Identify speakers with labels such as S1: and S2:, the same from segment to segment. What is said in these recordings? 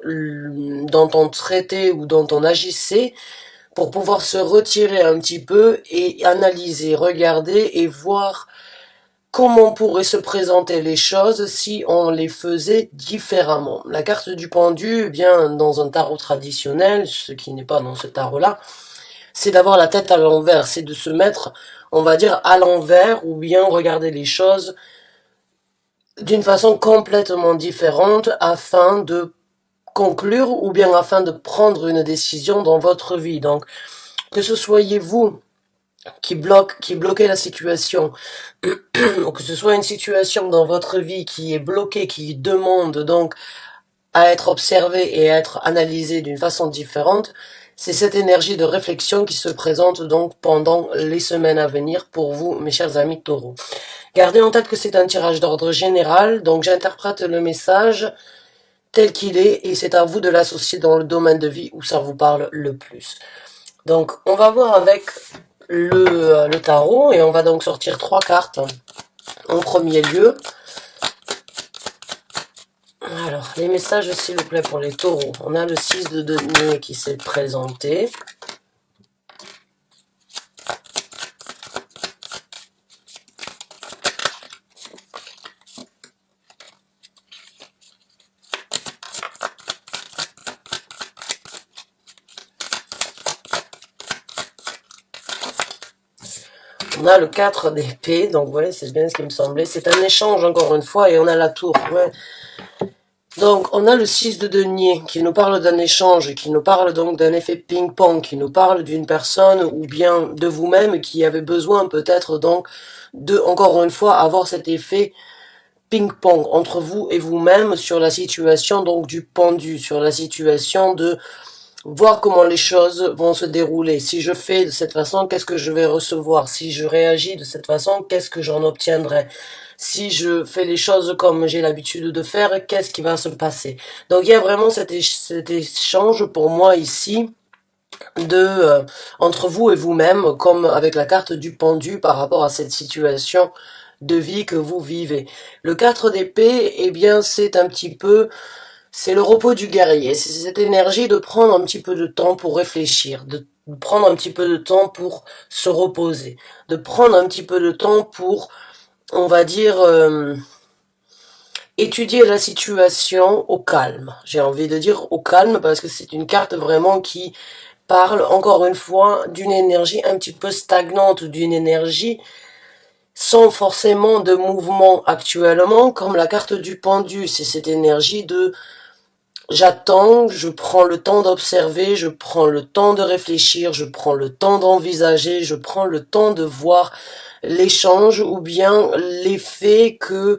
S1: dont on traitait ou dont on agissait pour pouvoir se retirer un petit peu et analyser, regarder et voir comment pourraient se présenter les choses si on les faisait différemment. La carte du pendu, eh bien, dans un tarot traditionnel, ce qui n'est pas dans ce tarot-là, c'est d'avoir la tête à l'envers, c'est de se mettre, on va dire, à l'envers ou bien regarder les choses d'une façon complètement différente afin de conclure ou bien afin de prendre une décision dans votre vie. Donc, que ce soyez vous qui bloquez la situation, ou que ce soit une situation dans votre vie qui est bloquée, qui demande donc à être observée et à être analysée d'une façon différente, c'est cette énergie de réflexion qui se présente donc pendant les semaines à venir pour vous, mes chers amis taureaux. Gardez en tête que c'est un tirage d'ordre général, donc j'interprète le message tel qu'il est et c'est à vous de l'associer dans le domaine de vie où ça vous parle le plus. Donc on va voir avec le tarot et on va donc sortir 3 cartes en premier lieu. Alors, les messages s'il vous plaît pour les taureaux. On a le 6 de denier qui s'est présenté. On a le 4 d'épée, donc ouais, c'est bien ce qui me semblait. C'est un échange encore une fois et on a la tour. Ouais. Donc on a le 6 de denier qui nous parle d'un échange, qui nous parle donc d'un effet ping-pong, qui nous parle d'une personne ou bien de vous-même qui avait besoin peut-être donc de, encore une fois, avoir cet effet ping-pong entre vous et vous-même sur la situation donc du pendu, sur la situation de voir comment les choses vont se dérouler. Si je fais de cette façon, qu'est-ce que je vais recevoir? Si je réagis de cette façon, qu'est-ce que j'en obtiendrai? Si je fais les choses comme j'ai l'habitude de faire, qu'est-ce qui va se passer? Donc il y a vraiment cet échange pour moi ici de entre vous et vous-même, comme avec la carte du pendu par rapport à cette situation de vie que vous vivez. Le 4 d'épée, eh bien c'est un petit peu c'est le repos du guerrier, c'est cette énergie de prendre un petit peu de temps pour réfléchir, de prendre un petit peu de temps pour se reposer, de prendre un petit peu de temps pour, on va dire, étudier la situation au calme. J'ai envie de dire au calme parce que c'est une carte vraiment qui parle, encore une fois, d'une énergie un petit peu stagnante, d'une énergie sans forcément de mouvement actuellement, comme la carte du pendu, c'est cette énergie de j'attends, je prends le temps d'observer, je prends le temps de réfléchir, je prends le temps d'envisager, je prends le temps de voir l'échange ou bien l'effet que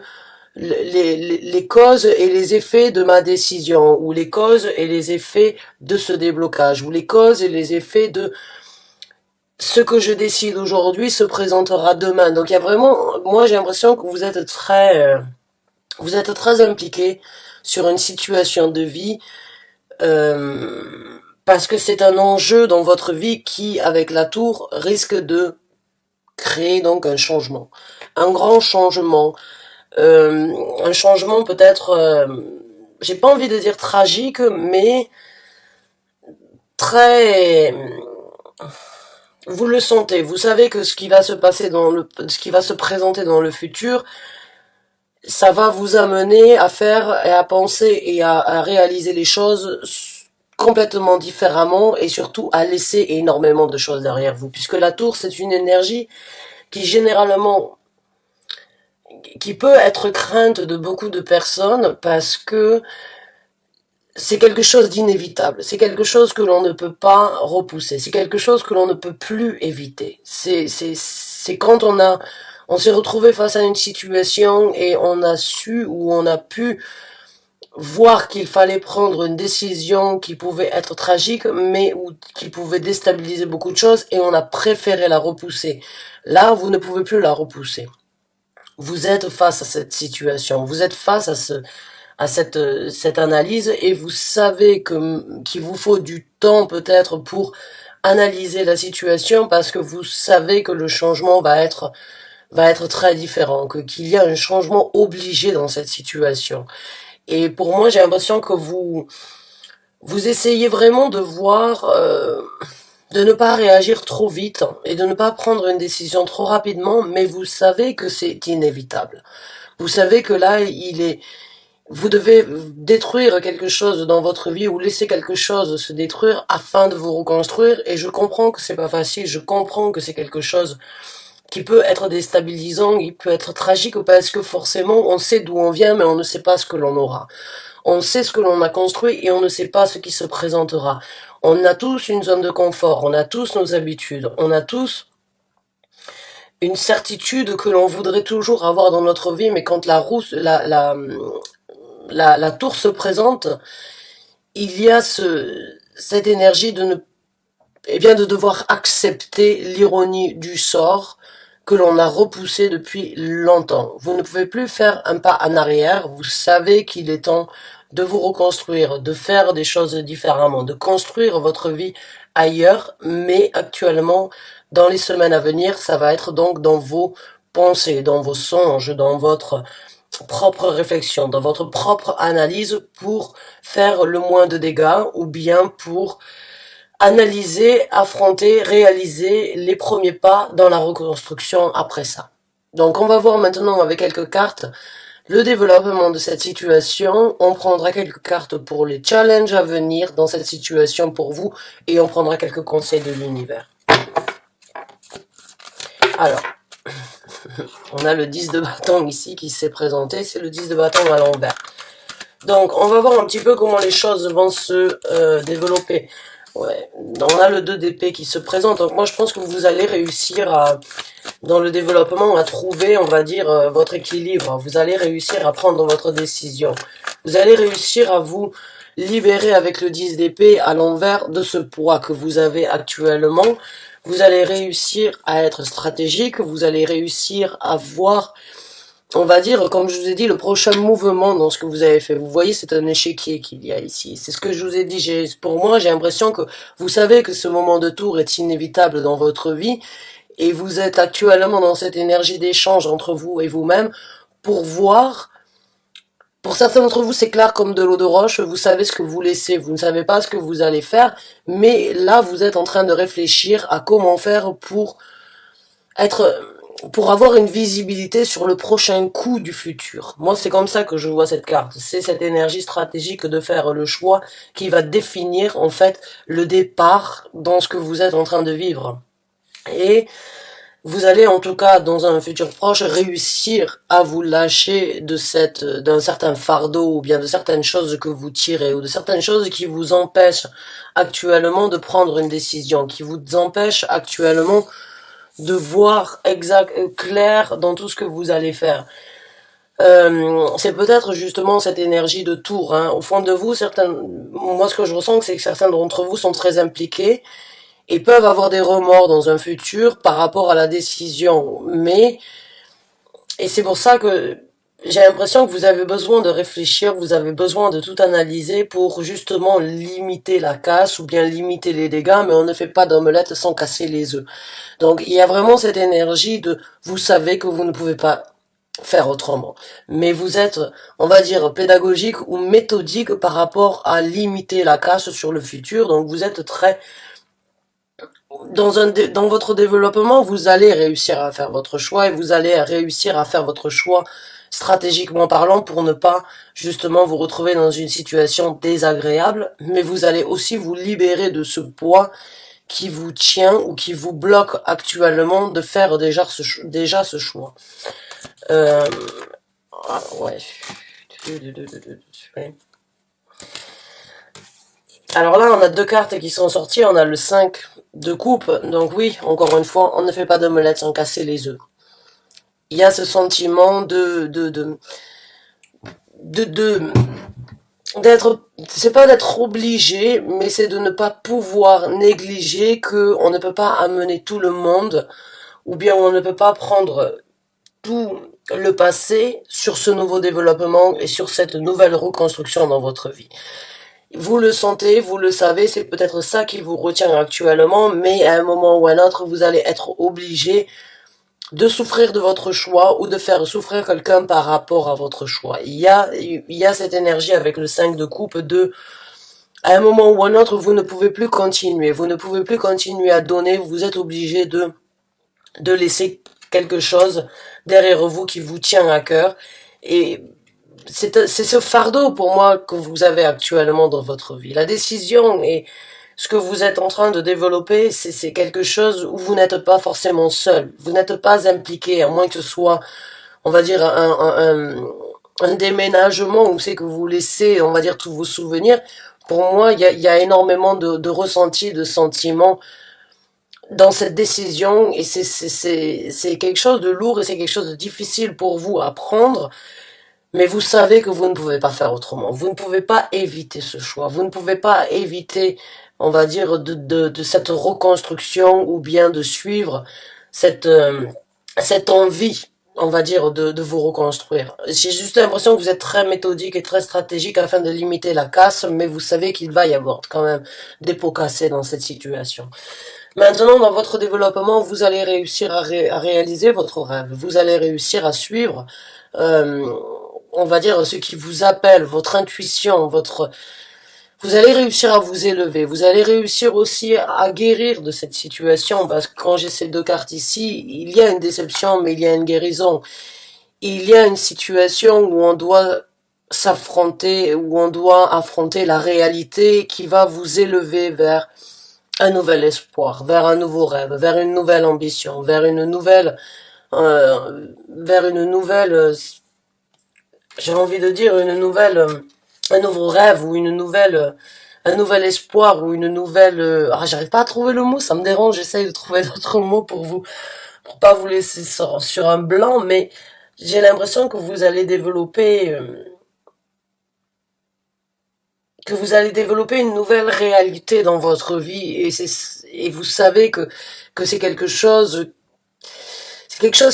S1: les causes et les effets de ma décision, ou les causes et les effets de ce déblocage, ou les causes et les effets de ce que je décide aujourd'hui se présentera demain. Donc il y a vraiment, moi j'ai l'impression que vous êtes très impliqué sur une situation de vie, parce que c'est un enjeu dans votre vie qui, avec la tour, risque de créer donc un changement. Un grand changement. Un changement peut-être, j'ai pas envie de dire tragique, mais très... Vous le sentez, vous savez que ce qui va se passer ce qui va se présenter dans le futur, ça va vous amener à faire et à penser et à réaliser les choses complètement différemment et surtout à laisser énormément de choses derrière vous. Puisque la tour, c'est une énergie qui généralement, qui peut être crainte de beaucoup de personnes parce que c'est quelque chose d'inévitable. C'est quelque chose que l'on ne peut pas repousser. C'est quelque chose que l'on ne peut plus éviter. C'est quand on s'est retrouvé face à une situation et on a su ou on a pu voir qu'il fallait prendre une décision qui pouvait être tragique, mais ou qui pouvait déstabiliser beaucoup de choses et on a préféré la repousser. Là, vous ne pouvez plus la repousser. Vous êtes face à cette situation. Vous êtes face à cette analyse et vous savez qu'il vous faut du temps peut-être pour analyser la situation parce que vous savez que le changement va être très différent, qu'il y a un changement obligé dans cette situation. Et pour moi, j'ai l'impression que vous essayez vraiment de voir, de ne pas réagir trop vite et de ne pas prendre une décision trop rapidement, mais vous savez que c'est inévitable. Vous savez que là, vous devez détruire quelque chose dans votre vie ou laisser quelque chose se détruire afin de vous reconstruire. Et je comprends que c'est pas facile, je comprends que c'est quelque chose qui peut être déstabilisant, qui peut être tragique parce que forcément on sait d'où on vient mais on ne sait pas ce que l'on aura. On sait ce que l'on a construit et on ne sait pas ce qui se présentera. On a tous une zone de confort, on a tous nos habitudes, on a tous une certitude que l'on voudrait toujours avoir dans notre vie, mais quand la tour se présente, il y a cette énergie de de devoir accepter l'ironie du sort que l'on a repoussé depuis longtemps. Vous ne pouvez plus faire un pas en arrière, vous savez qu'il est temps de vous reconstruire, de faire des choses différemment, de construire votre vie ailleurs, mais actuellement, dans les semaines à venir, ça va être donc dans vos pensées, dans vos songes, dans votre propre réflexion, dans votre propre analyse pour faire le moins de dégâts ou bien pour analyser, affronter, réaliser les premiers pas dans la reconstruction après ça. Donc on va voir maintenant avec quelques cartes le développement de cette situation. On prendra quelques cartes pour les challenges à venir dans cette situation pour vous et on prendra quelques conseils de l'univers. Alors, on a le 10 de bâton ici qui s'est présenté, c'est le 10 de bâton à l'envers. Donc on va voir un petit peu comment les choses vont se développer. Ouais, on a le 2 d'épée qui se présente, donc moi je pense que vous allez réussir dans le développement à trouver, on va dire, votre équilibre. Vous allez réussir à prendre votre décision. Vous allez réussir à vous libérer avec le 10 d'épée à l'envers de ce poids que vous avez actuellement. Vous allez réussir à être stratégique, vous allez réussir à voir, on va dire, comme je vous ai dit, le prochain mouvement dans ce que vous avez fait. Vous voyez, c'est un échiquier qu'il y a ici. C'est ce que je vous ai dit. Pour moi, j'ai l'impression que vous savez que ce moment de tour est inévitable dans votre vie et vous êtes actuellement dans cette énergie d'échange entre vous et vous-même pour voir. Pour certains d'entre vous, c'est clair comme de l'eau de roche, vous savez ce que vous laissez, vous ne savez pas ce que vous allez faire, mais là, vous êtes en train de réfléchir à comment faire être pour avoir une visibilité sur le prochain coup du futur. Moi, c'est comme ça que je vois cette carte. C'est cette énergie stratégique de faire le choix qui va définir, en fait, le départ dans ce que vous êtes en train de vivre. Et vous allez, en tout cas, dans un futur proche, réussir à vous lâcher d'un certain fardeau, ou bien de certaines choses que vous tirez, ou de certaines choses qui vous empêchent actuellement de prendre une décision, qui vous empêchent actuellement de voir clair dans tout ce que vous allez faire. C'est peut-être justement cette énergie de tour. Hein. Au fond de vous, moi ce que je ressens, c'est que certains d'entre vous sont très impliqués et peuvent avoir des remords dans un futur par rapport à la décision. Et c'est pour ça que j'ai l'impression que vous avez besoin de réfléchir, vous avez besoin de tout analyser pour justement limiter la casse ou bien limiter les dégâts, mais on ne fait pas d'omelette sans casser les œufs. Donc il y a vraiment cette énergie de vous savez que vous ne pouvez pas faire autrement. Mais vous êtes, on va dire, pédagogique ou méthodique par rapport à limiter la casse sur le futur. Donc vous êtes très dans votre développement, vous allez réussir à faire votre choix et vous allez réussir à faire votre choix stratégiquement parlant pour ne pas justement vous retrouver dans une situation désagréable, mais vous allez aussi vous libérer de ce poids qui vous tient ou qui vous bloque actuellement de faire déjà ce choix. Ouais. Alors là, on a deux cartes qui sont sorties, on a le 5 de coupe, donc oui, encore une fois, on ne fait pas d'omelette sans casser les œufs. Il y a ce sentiment c'est pas d'être obligé, mais c'est de ne pas pouvoir négliger que on ne peut pas amener tout le monde, ou bien on ne peut pas prendre tout le passé sur ce nouveau développement et sur cette nouvelle reconstruction dans votre vie. Vous le sentez, vous le savez, c'est peut-être ça qui vous retient actuellement, mais à un moment ou à un autre, vous allez être obligé de souffrir de votre choix ou de faire souffrir quelqu'un par rapport à votre choix. Il y a cette énergie avec le 5 de coupe de, à un moment ou un autre, vous ne pouvez plus continuer. Vous ne pouvez plus continuer à donner. Vous êtes obligé de laisser quelque chose derrière vous qui vous tient à cœur. Et c'est ce fardeau pour moi que vous avez actuellement dans votre vie. La décision et ce que vous êtes en train de développer, c'est quelque chose où vous n'êtes pas forcément seul. Vous n'êtes pas impliqué, à moins que ce soit, on va dire, un déménagement où c'est que vous laissez, on va dire, tous vos souvenirs. Pour moi, il y a énormément de ressentis, de sentiments dans cette décision et c'est quelque chose de lourd et c'est quelque chose de difficile pour vous à prendre. Mais vous savez que vous ne pouvez pas faire autrement. Vous ne pouvez pas éviter ce choix. Vous ne pouvez pas éviter, on va dire, de cette reconstruction ou bien de suivre cette, cette envie, on va dire, de vous reconstruire. J'ai juste l'impression que vous êtes très méthodique et très stratégique afin de limiter la casse, mais vous savez qu'il va y avoir quand même des pots cassés dans cette situation. Maintenant, dans votre développement, vous allez réussir à réaliser votre rêve. Vous allez réussir à suivre euh, on va dire, ce qui vous appelle, votre intuition, vous allez réussir à vous élever, vous allez réussir aussi à guérir de cette situation, parce que quand j'ai ces deux cartes ici, il y a une déception, mais il y a une guérison. Il y a une situation où on doit s'affronter, où on doit affronter la réalité qui va vous élever vers un nouvel espoir, vers un nouveau rêve, vers une nouvelle ambition, vers une nouvelle j'ai envie de dire un nouveau rêve ou un nouvel espoir ou une nouvelle, j'arrive pas à trouver le mot, ça me dérange, j'essaye de trouver d'autres mots pour pas vous laisser sur un blanc, mais j'ai l'impression que vous allez développer une nouvelle réalité dans votre vie et vous savez que c'est quelque chose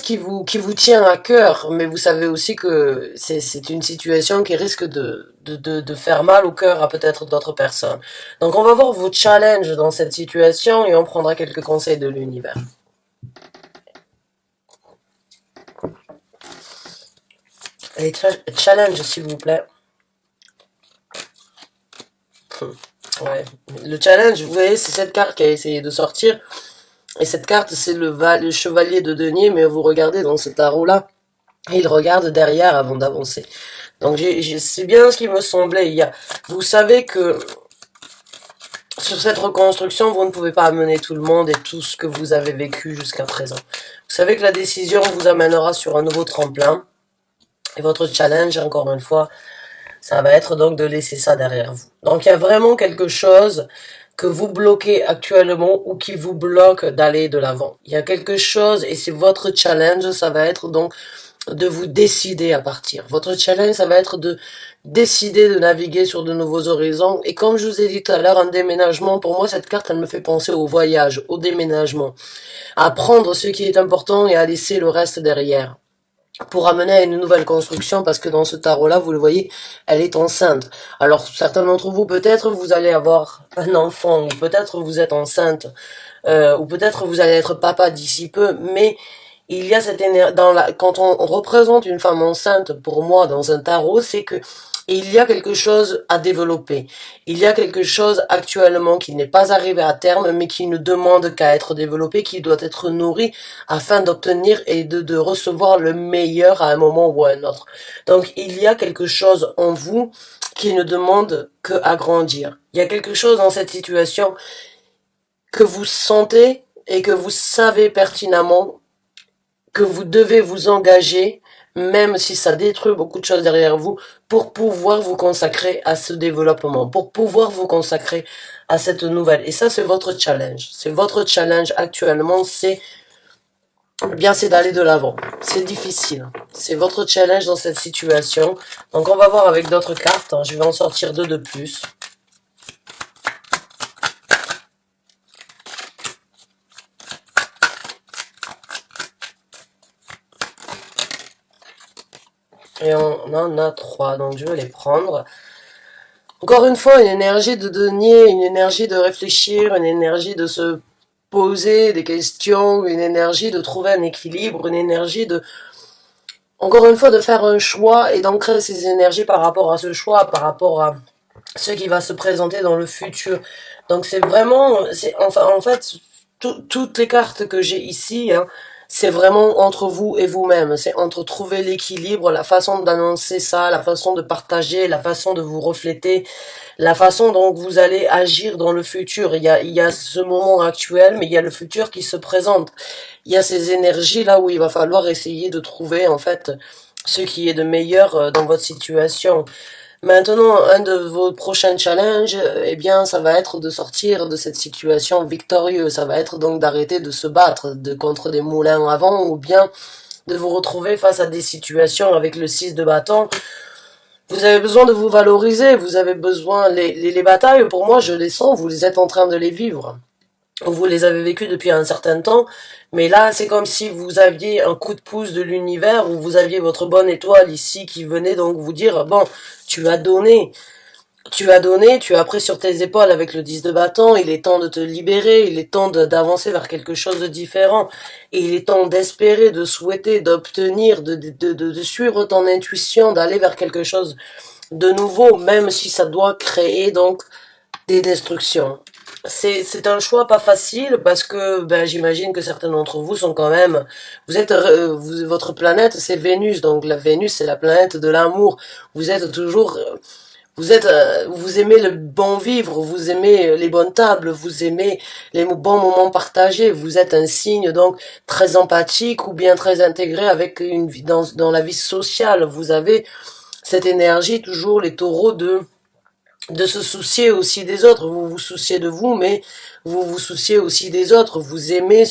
S1: qui vous tient à cœur, mais vous savez aussi que c'est une situation qui risque de faire mal au cœur à peut-être d'autres personnes. Donc on va voir vos challenges dans cette situation et on prendra quelques conseils de l'univers. Allez, challenge s'il vous plaît. Ouais. Le challenge, vous voyez, c'est cette carte qui a essayé de sortir. Et cette carte, c'est le chevalier de denier, mais vous regardez dans ce tarot-là, il regarde derrière avant d'avancer. Donc c'est bien ce qui me semblait. Vous savez que sur cette reconstruction, vous ne pouvez pas amener tout le monde et tout ce que vous avez vécu jusqu'à présent. Vous savez que la décision vous amènera sur un nouveau tremplin. Et votre challenge, encore une fois, ça va être donc de laisser ça derrière vous. Donc il y a vraiment quelque chose que vous bloquez actuellement ou qui vous bloque d'aller de l'avant. Il y a quelque chose et c'est votre challenge, ça va être donc de vous décider à partir. Votre challenge, ça va être de décider de naviguer sur de nouveaux horizons. Et comme je vous ai dit tout à l'heure, un déménagement, pour moi, cette carte, elle me fait penser au voyage, au déménagement. À prendre ce qui est important et à laisser le reste derrière pour amener à une nouvelle construction, parce que dans ce tarot-là, vous le voyez, elle est enceinte. Alors, certains d'entre vous, peut-être, vous allez avoir un enfant, ou peut-être vous êtes enceinte, ou peut-être vous allez être papa d'ici peu, mais il y a cette énergie, quand on représente une femme enceinte, pour moi, dans un tarot, c'est que il y a quelque chose à développer. Il y a quelque chose actuellement qui n'est pas arrivé à terme, mais qui ne demande qu'à être développé, qui doit être nourri afin d'obtenir et de recevoir le meilleur à un moment ou à un autre. Donc, il y a quelque chose en vous qui ne demande qu'à grandir. Il y a quelque chose dans cette situation que vous sentez et que vous savez pertinemment que vous devez vous engager, même si ça détruit beaucoup de choses derrière vous, pour pouvoir vous consacrer à ce développement, pour pouvoir vous consacrer à cette nouvelle. Et ça, c'est votre challenge. C'est votre challenge actuellement, c'est d'aller de l'avant. C'est difficile. C'est votre challenge dans cette situation. Donc, on va voir avec d'autres cartes. Je vais en sortir deux de plus. Et on en a trois, donc je vais les prendre. Encore une fois, une énergie de denier, une énergie de réfléchir, une énergie de se poser des questions, une énergie de trouver un équilibre, une énergie de, encore une fois, de faire un choix et d'ancrer ces énergies par rapport à ce choix, par rapport à ce qui va se présenter dans le futur. Donc c'est vraiment, c'est enfin en fait toutes les cartes que j'ai ici, hein, c'est vraiment entre vous et vous-même. C'est entre trouver l'équilibre, la façon d'annoncer ça, la façon de partager, la façon de vous refléter, la façon dont vous allez agir dans le futur. Il y a ce moment actuel, mais il y a le futur qui se présente. Il y a ces énergies là où il va falloir essayer de trouver en fait ce qui est de meilleur dans votre situation. Maintenant, un de vos prochains challenges, eh bien, ça va être de sortir de cette situation victorieux. Ça va être donc d'arrêter de se battre contre des moulins à vent ou bien de vous retrouver face à des situations avec le 6 de bâton. Vous avez besoin de vous valoriser, vous avez besoin, les batailles, pour moi, je les sens, vous êtes en train de les vivre. Vous les avez vécues depuis un certain temps, mais là, c'est comme si vous aviez un coup de pouce de l'univers, où vous aviez votre bonne étoile ici qui venait donc vous dire, bon, tu as donné, tu as pris sur tes épaules avec le 10 de bâton, il est temps de te libérer, il est temps d'avancer vers quelque chose de différent, et il est temps d'espérer, de souhaiter, d'obtenir, de suivre ton intuition, d'aller vers quelque chose de nouveau, même si ça doit créer donc des destructions. C'est un choix pas facile parce que ben j'imagine que certains d'entre vous sont quand même votre planète c'est Vénus, donc la Vénus c'est la planète de l'amour. Vous êtes toujours vous aimez le bon vivre, vous aimez les bonnes tables, vous aimez les bons moments partagés, vous êtes un signe donc très empathique ou bien très intégré avec une vie dans la vie sociale. Vous avez cette énergie toujours les taureaux de se soucier aussi des autres. Vous vous souciez de vous, mais vous vous souciez aussi des autres. Vous aimez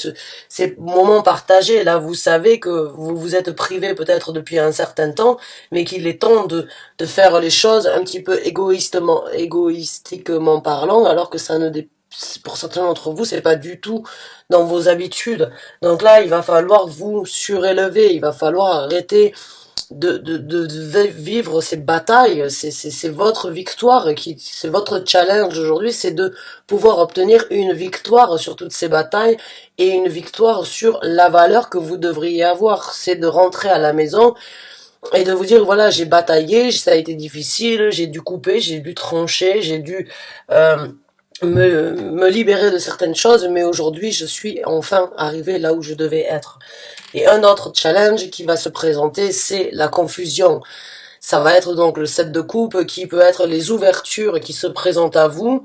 S1: ces moments partagés. Là, vous savez que vous vous êtes privé peut-être depuis un certain temps, mais qu'il est temps de faire les choses un petit peu égoïstiquement parlant, alors que ça ne pour certains d'entre vous, c'est pas du tout dans vos habitudes. Donc là, il va falloir vous surélever, il va falloir arrêter de vivre ces batailles, c'est votre victoire, c'est votre challenge aujourd'hui, c'est de pouvoir obtenir une victoire sur toutes ces batailles et une victoire sur la valeur que vous devriez avoir. C'est de rentrer à la maison et de vous dire, voilà, j'ai bataillé, ça a été difficile, j'ai dû couper, j'ai dû trancher, j'ai dû me libérer de certaines choses, mais aujourd'hui, je suis enfin arrivé là où je devais être. Et un autre challenge qui va se présenter, c'est la confusion. Ça va être donc le 7 de coupe qui peut être les ouvertures qui se présentent à vous,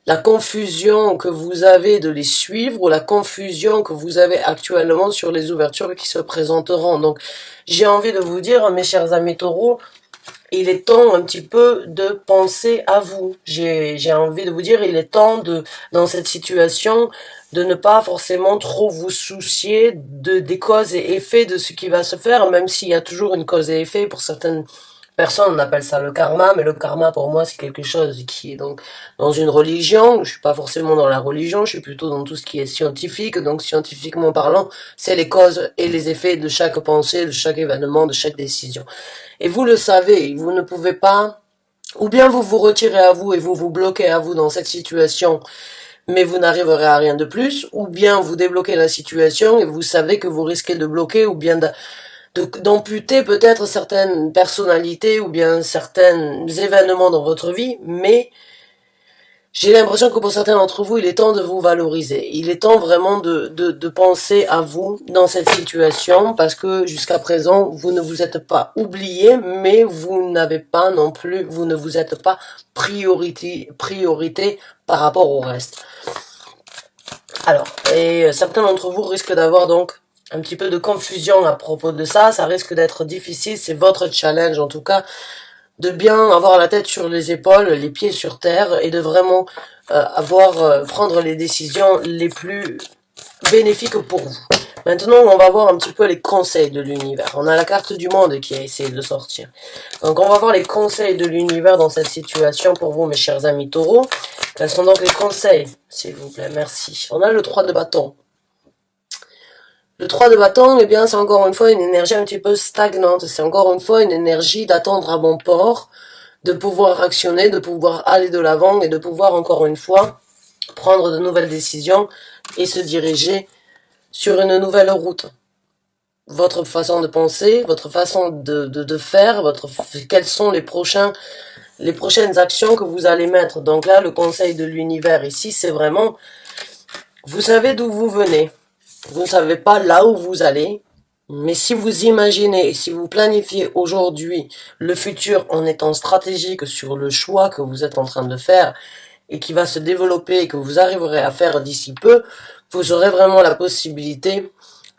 S1: la confusion que vous avez de les suivre ou la confusion que vous avez actuellement sur les ouvertures qui se présenteront. Donc, j'ai envie de vous dire, mes chers amis taureaux, il est temps un petit peu de penser à vous. J'ai envie de vous dire, il est temps dans cette situation, de ne pas forcément trop vous soucier des causes et effets de ce qui va se faire, même s'il y a toujours une cause et effet pour certaines personnes, on appelle ça le karma, mais le karma pour moi c'est quelque chose qui est donc dans une religion. Je suis pas forcément dans la religion, je suis plutôt dans tout ce qui est scientifique, donc scientifiquement parlant, c'est les causes et les effets de chaque pensée, de chaque événement, de chaque décision. Et vous le savez, vous ne pouvez pas, ou bien vous vous retirez à vous et vous vous bloquez à vous dans cette situation, mais vous n'arriverez à rien de plus, ou bien vous débloquez la situation et vous savez que vous risquez de bloquer ou bien d'amputer peut-être certaines personnalités ou bien certains événements dans votre vie, mais j'ai l'impression que pour certains d'entre vous, il est temps de vous valoriser. Il est temps vraiment de penser à vous dans cette situation parce que jusqu'à présent, vous ne vous êtes pas oublié, mais vous n'avez pas non plus, vous ne vous êtes pas priorité par rapport au reste. Alors, et certains d'entre vous risquent d'avoir donc un petit peu de confusion à propos de ça. Ça risque d'être difficile, c'est votre challenge en tout cas, de bien avoir la tête sur les épaules, les pieds sur terre et de vraiment prendre les décisions les plus bénéfiques pour vous. Maintenant, on va voir un petit peu les conseils de l'univers. On a la carte du monde qui a essayé de sortir. Donc, on va voir les conseils de l'univers dans cette situation pour vous, mes chers amis taureaux. Quels sont donc les conseils, s'il vous plaît? Merci. On a le 3 de bâton. Le 3 de bâton, eh bien, c'est encore une fois une énergie un petit peu stagnante. C'est encore une fois une énergie d'attendre à bon port, de pouvoir actionner, de pouvoir aller de l'avant et de pouvoir encore une fois prendre de nouvelles décisions et se diriger sur une nouvelle route. Votre façon de penser, votre façon de faire, quelles sont les prochaines actions que vous allez mettre. Donc là, le conseil de l'univers ici, c'est vraiment, vous savez d'où vous venez. Vous ne savez pas là où vous allez, mais si vous imaginez et si vous planifiez aujourd'hui le futur en étant stratégique sur le choix que vous êtes en train de faire et qui va se développer et que vous arriverez à faire d'ici peu, vous aurez vraiment la possibilité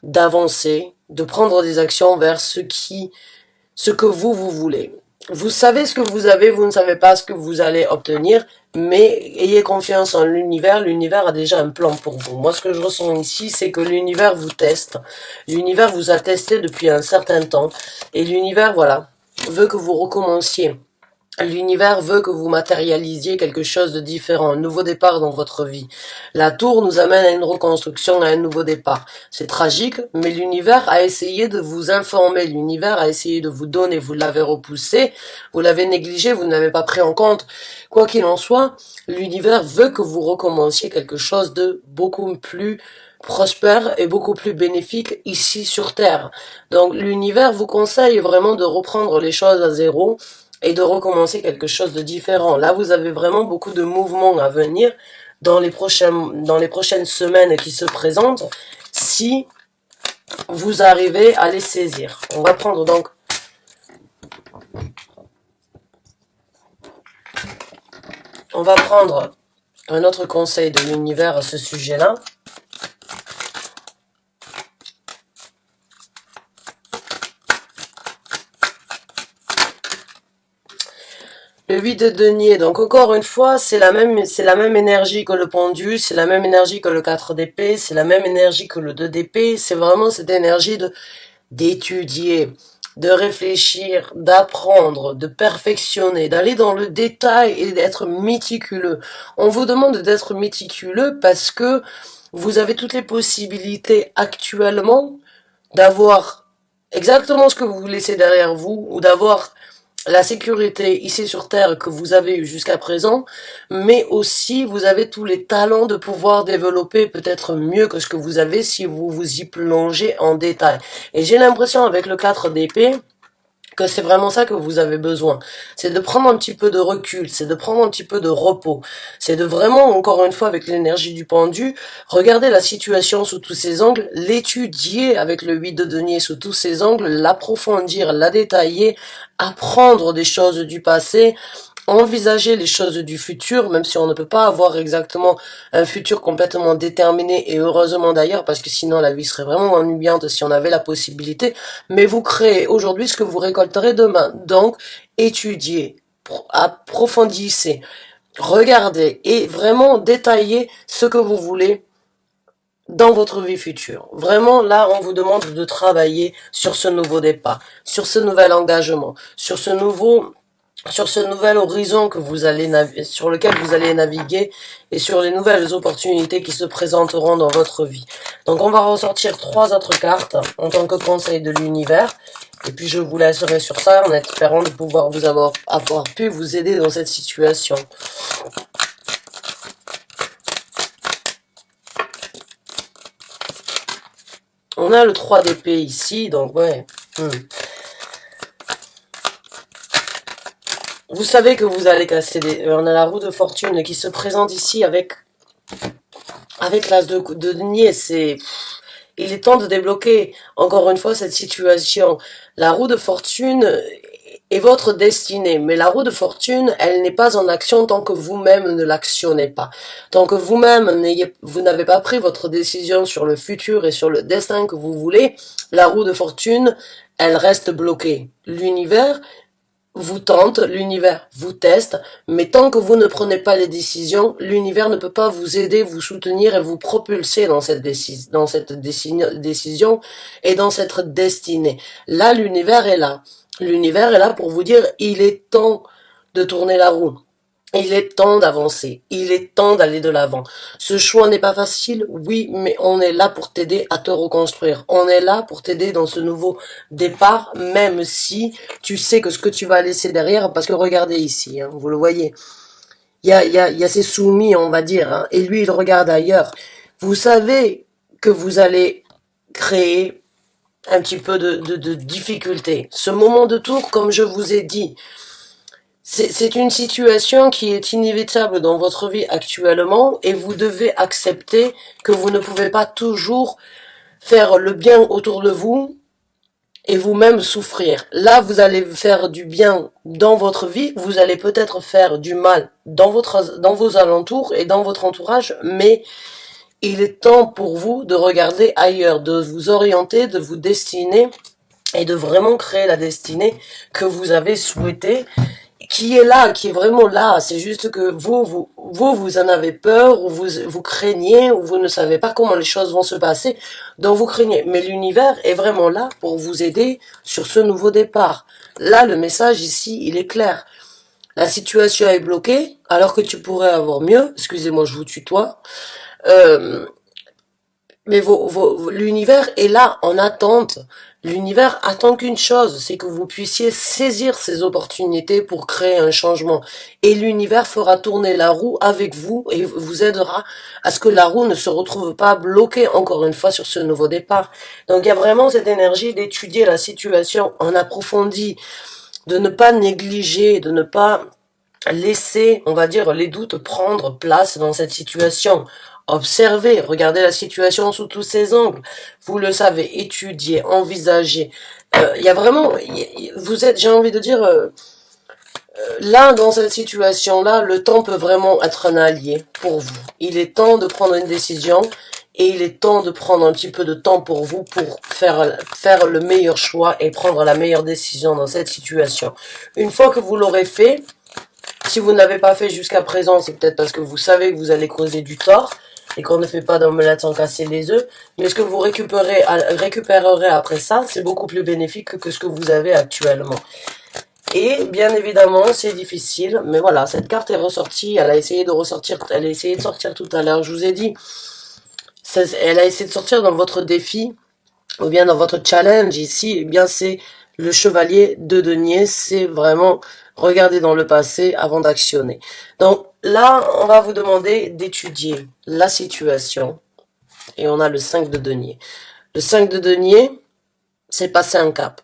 S1: d'avancer, de prendre des actions vers ce que vous voulez. Vous savez ce que vous avez, vous ne savez pas ce que vous allez obtenir, mais ayez confiance en l'univers. L'univers a déjà un plan pour vous. Moi, ce que je ressens ici, c'est que l'univers vous teste. L'univers vous a testé depuis un certain temps. Et l'univers, voilà, veut que vous recommenciez. L'univers veut que vous matérialisiez quelque chose de différent, un nouveau départ dans votre vie. La tour nous amène à une reconstruction, à un nouveau départ. C'est tragique, mais l'univers a essayé de vous informer, l'univers a essayé de vous donner, vous l'avez repoussé, vous l'avez négligé, vous ne l'avez pas pris en compte. Quoi qu'il en soit, l'univers veut que vous recommenciez quelque chose de beaucoup plus prospère et beaucoup plus bénéfique ici sur Terre. Donc l'univers vous conseille vraiment de reprendre les choses à zéro, et de recommencer quelque chose de différent. Là, vous avez vraiment beaucoup de mouvements à venir dans les prochaines semaines qui se présentent, si vous arrivez à les saisir. On va prendre donc un autre conseil de l'univers à ce sujet-là. Le 8 de denier, donc encore une fois, c'est la même énergie que le pendu, c'est la même énergie que le 4 d'épée, c'est la même énergie que le 2 d'épée, c'est vraiment cette énergie d'étudier, de réfléchir, d'apprendre, de perfectionner, d'aller dans le détail et d'être méticuleux. On vous demande d'être méticuleux parce que vous avez toutes les possibilités actuellement d'avoir exactement ce que vous laissez derrière vous ou d'avoir la sécurité ici sur Terre que vous avez eu jusqu'à présent, mais aussi vous avez tous les talents de pouvoir développer peut-être mieux que ce que vous avez si vous vous y plongez en détail. Et j'ai l'impression avec le 4 d'épée, que c'est vraiment ça que vous avez besoin. C'est de prendre un petit peu de recul, c'est de prendre un petit peu de repos. C'est de vraiment, encore une fois, avec l'énergie du pendu, regarder la situation sous tous ses angles, l'étudier avec le 8 de denier sous tous ses angles, l'approfondir, la détailler, apprendre des choses du passé, envisager les choses du futur, même si on ne peut pas avoir exactement un futur complètement déterminé, et heureusement d'ailleurs, parce que sinon la vie serait vraiment ennuyante si on avait la possibilité, mais vous créez aujourd'hui ce que vous récolterez demain. Donc, étudiez, approfondissez, regardez et vraiment détaillez ce que vous voulez dans votre vie future. Vraiment, là, on vous demande de travailler sur ce nouveau départ, sur ce nouvel engagement, sur ce nouvel horizon que vous allez sur lequel vous allez naviguer et sur les nouvelles opportunités qui se présenteront dans votre vie. Donc on va ressortir 3 autres cartes en tant que conseil de l'univers et puis je vous laisserai sur ça en espérant de pouvoir avoir pu vous aider dans cette situation. On a le 3 d'épée ici, donc ouais. Vous savez que vous allez casser on a la roue de fortune qui se présente ici avec l'as de denier. Il est temps de débloquer encore une fois cette situation. La roue de fortune est votre destinée, mais la roue de fortune, elle n'est pas en action tant que vous-même ne l'actionnez pas. Tant que vous-même vous n'avez pas pris votre décision sur le futur et sur le destin que vous voulez, la roue de fortune, elle reste bloquée. L'univers vous tente, l'univers vous teste, mais tant que vous ne prenez pas les décisions, l'univers ne peut pas vous aider, vous soutenir et vous propulser dans cette décision et dans cette destinée. Là, l'univers est là. L'univers est là pour vous dire, il est temps de tourner la roue. Il est temps d'avancer, il est temps d'aller de l'avant. Ce choix n'est pas facile, oui, mais on est là pour t'aider à te reconstruire. On est là pour t'aider dans ce nouveau départ, même si tu sais que ce que tu vas laisser derrière, parce que regardez ici, hein, vous le voyez, il y a ses soumis, on va dire, hein, et lui, il regarde ailleurs. Vous savez que vous allez créer un petit peu de difficulté. Ce moment de tour, comme je vous ai dit, c'est une situation qui est inévitable dans votre vie actuellement et vous devez accepter que vous ne pouvez pas toujours faire le bien autour de vous et vous-même souffrir. Là, vous allez faire du bien dans votre vie, vous allez peut-être faire du mal dans vos alentours et dans votre entourage, mais il est temps pour vous de regarder ailleurs, de vous orienter, de vous destiner et de vraiment créer la destinée que vous avez souhaitée, qui est là, qui est vraiment là. C'est juste que vous en avez peur, ou vous craignez, ou vous ne savez pas comment les choses vont se passer, donc vous craignez. Mais l'univers est vraiment là pour vous aider sur ce nouveau départ. Là, le message ici, il est clair. La situation est bloquée, alors que tu pourrais avoir mieux. Excusez-moi, je vous tutoie. Euh, mais l'univers est là en attente. L'univers attend qu'une chose, c'est que vous puissiez saisir ces opportunités pour créer un changement. Et l'univers fera tourner la roue avec vous et vous aidera à ce que la roue ne se retrouve pas bloquée encore une fois sur ce nouveau départ. Donc il y a vraiment cette énergie d'étudier la situation en approfondi, de ne pas négliger, de ne pas laisser, on va dire, les doutes prendre place dans cette situation. Observez, regardez la situation sous tous ses angles. Vous le savez, étudiez, envisagez. Il y a vraiment, vous êtes, j'ai envie de dire, là, dans cette situation-là, le temps peut vraiment être un allié pour vous. Il est temps de prendre une décision et il est temps de prendre un petit peu de temps pour vous pour faire le meilleur choix et prendre la meilleure décision dans cette situation. Une fois que vous l'aurez fait, si vous n'avez pas fait jusqu'à présent, c'est peut-être parce que vous savez que vous allez causer du tort et qu'on ne fait pas d'omelette sans casser les œufs. Mais ce que vous récupérerez après ça, c'est beaucoup plus bénéfique que ce que vous avez actuellement. Et bien évidemment, c'est difficile, mais voilà, cette carte est ressortie, elle a essayé de sortir tout à l'heure, je vous ai dit, elle a essayé de sortir dans votre défi, ou bien dans votre challenge ici, eh bien c'est le chevalier de denier, c'est vraiment regarder dans le passé avant d'actionner. Donc là, on va vous demander d'étudier la situation, et on a le 5 de denier. Le 5 de denier, c'est passer un cap.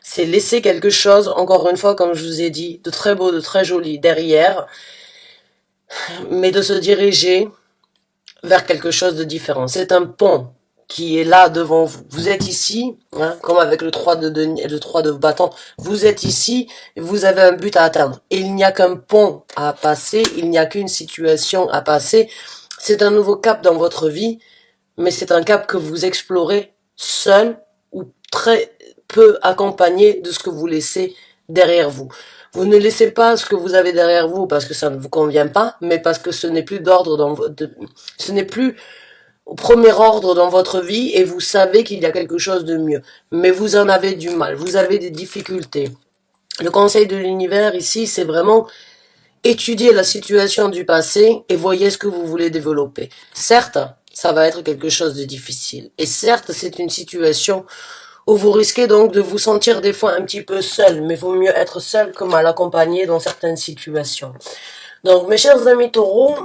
S1: C'est laisser quelque chose, encore une fois, comme je vous ai dit, de très beau, de très joli derrière, mais de se diriger vers quelque chose de différent. C'est un pont qui est là devant vous. Vous êtes ici, hein, comme avec le 3 de bâton, vous êtes ici, et vous avez un but à atteindre. Et il n'y a qu'un pont à passer, il n'y a qu'une situation à passer. C'est un nouveau cap dans votre vie, mais c'est un cap que vous explorez seul ou très peu accompagné de ce que vous laissez derrière vous. Vous ne laissez pas ce que vous avez derrière vous parce que ça ne vous convient pas, mais parce que ce n'est plus ce n'est plus au premier ordre dans votre vie et vous savez qu'il y a quelque chose de mieux. Mais vous en avez du mal, vous avez des difficultés. Le conseil de l'univers ici, c'est vraiment étudier la situation du passé et voyez ce que vous voulez développer. Certes, ça va être quelque chose de difficile. Et certes, c'est une situation où vous risquez donc de vous sentir des fois un petit peu seul, mais vaut mieux être seul que mal accompagné dans certaines situations. Donc, mes chers amis taureaux,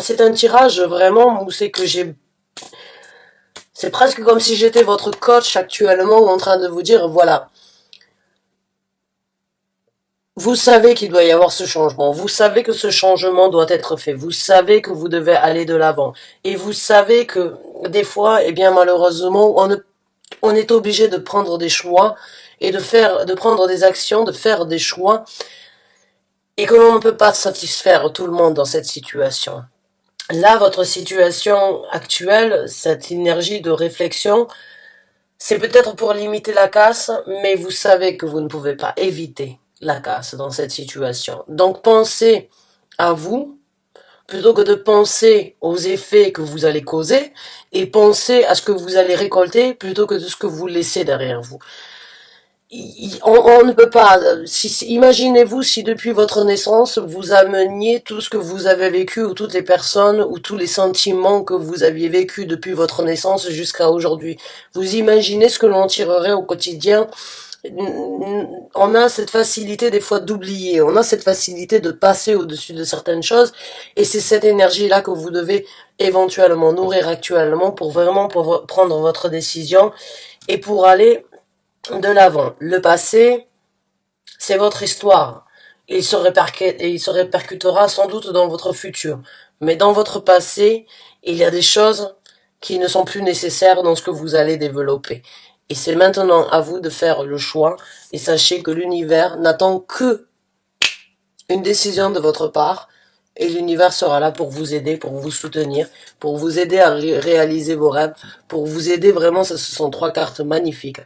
S1: c'est un tirage vraiment où c'est presque comme si j'étais votre coach actuellement en train de vous dire, voilà, vous savez qu'il doit y avoir ce changement, vous savez que ce changement doit être fait, vous savez que vous devez aller de l'avant, et vous savez que des fois, eh bien malheureusement, on est obligé de prendre des choix et de prendre des actions, de faire des choix, et que l'on ne peut pas satisfaire tout le monde dans cette situation. Là, votre situation actuelle, cette énergie de réflexion, c'est peut-être pour limiter la casse, mais vous savez que vous ne pouvez pas éviter la casse dans cette situation. Donc pensez à vous, plutôt que de penser aux effets que vous allez causer, et pensez à ce que vous allez récolter, plutôt que de ce que vous laissez derrière vous. On ne peut pas, imaginez-vous si depuis votre naissance, vous ameniez tout ce que vous avez vécu, ou toutes les personnes, ou tous les sentiments que vous aviez vécu depuis votre naissance jusqu'à aujourd'hui. Vous imaginez ce que l'on tirerait au quotidien On a cette facilité des fois d'oublier, on a cette facilité de passer au-dessus de certaines choses, et c'est cette énergie-là que vous devez éventuellement nourrir actuellement pour vraiment pour prendre votre décision et pour aller de l'avant. Le passé, c'est votre histoire. Il se répercutera sans doute dans votre futur. Mais dans votre passé, il y a des choses qui ne sont plus nécessaires dans ce que vous allez développer. Et c'est maintenant à vous de faire le choix. Et sachez que l'univers n'attend que une décision de votre part. Et l'univers sera là pour vous aider, pour vous soutenir, pour vous aider à réaliser vos rêves, pour vous aider vraiment. Ce sont trois cartes magnifiques.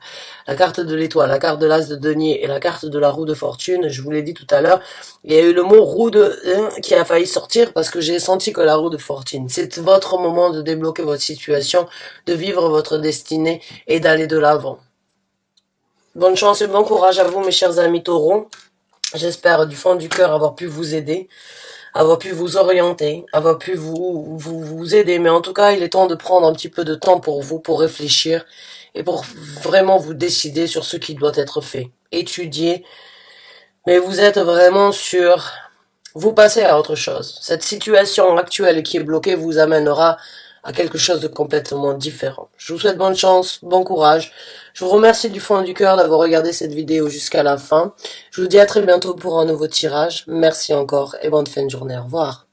S1: La carte de l'étoile, la carte de l'as de denier et la carte de la roue de fortune. Je vous l'ai dit tout à l'heure, il y a eu le mot roue de qui a failli sortir parce que j'ai senti que la roue de fortune, c'est votre moment de débloquer votre situation, de vivre votre destinée et d'aller de l'avant. Bonne chance et bon courage à vous, mes chers amis taureaux. J'espère du fond du cœur avoir pu vous aider, avoir pu vous orienter, avoir pu vous aider. Mais en tout cas, il est temps de prendre un petit peu de temps pour vous, pour réfléchir et pour vraiment vous décider sur ce qui doit être fait. Étudier, mais vous êtes vraiment sur... Vous passez à autre chose. Cette situation actuelle qui est bloquée vous amènera à quelque chose de complètement différent. Je vous souhaite bonne chance, bon courage. Je vous remercie du fond du cœur d'avoir regardé cette vidéo jusqu'à la fin. Je vous dis à très bientôt pour un nouveau tirage. Merci encore et bonne fin de journée. Au revoir.